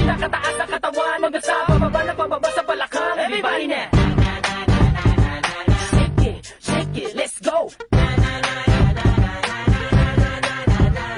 pinakataas na katawan, hanggang sa pababa na pababa sa balakang. Everybody now, shake it, let's go.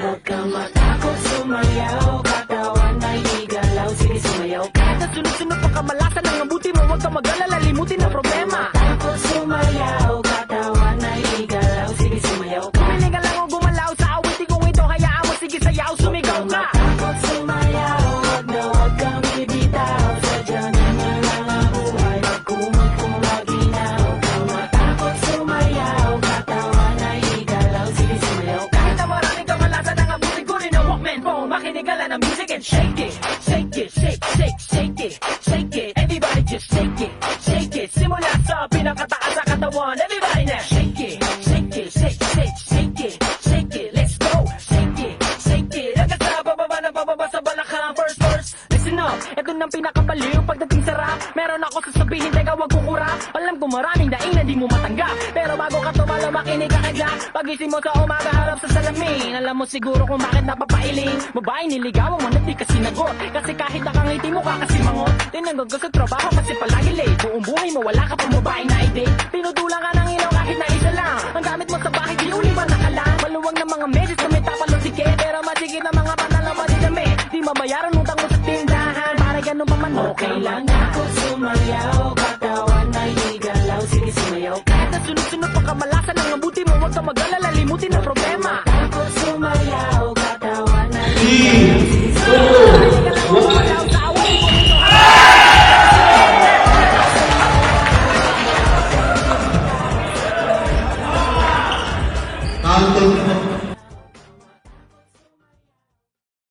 Huwag kang matakot sumayaw, katawan ay igalaw, sige sumayaw. Kahit na sunod-sunod pa kamalasan ng mabuti mo, huwag kang mag-alala, limutin ang problema. Takot sumayaw, katawan ay igalaw, sige sumayaw. Kumiling ka lang o gumalaw sa awitin kong ito, hayaan mo, sige sayaw, sumigaw ka. Takot sumayaw, huwag na huwag kang bibitaw, sadyang naman lang ang buhay, magkumag kung maginaw. Huwag kang matakot sumayaw, katawan ay igalaw, sige sumayaw. Kahit na maraming kamalasan ng abutin ko rin ang Walkman phone, makinig ka lang ng music and shake it, shake it, shake, shake, shake it, shake it. Everybody just shake it, shake it. Simula sa pinakataas sa katawan, everybody now shake it, shake it, shake, shake, shake it, shake it. Let's go, shake it, shake it. Hanggang sa bababa na bababa sa balakang. First verse, listen up, ito nang pinakabaliw pagdating sa rap. Meron ako sasabihin, teka wag kukurap. Alam ko maraming daing na di mo matanggap, pero bago ka tumalo makinig ka kaya. Pagising mo sa umaga harap sa salamin, alam mo siguro kung bakit napapailing. Babae niligawan mo na di ka sinagot, kasi kahit nakangiti mo ka kasi mangot. Tinanggag ka sa trabaho kasi palagi late. Buong buhay mo wala ka pang babae na i-date. Pinutulang ka ng ilaw kahit na isa lang. Ang gamit mo sa bahay di uliwan na ka lang. Maluwag ng mga meses na may tapalosike, pero masigit na mga panalang madidami. Di mabayaran utang mo sa tindahan, para ganun pa man okay lang. Ako sumayaw, katawan ay igalaw, sige sumayaw. Kahit na sunod-sunod pa kamalasan ng mabuti mo, huwag kang mag-alala, limutin ang problema. Ako sumayaw, katawan ay igalaw.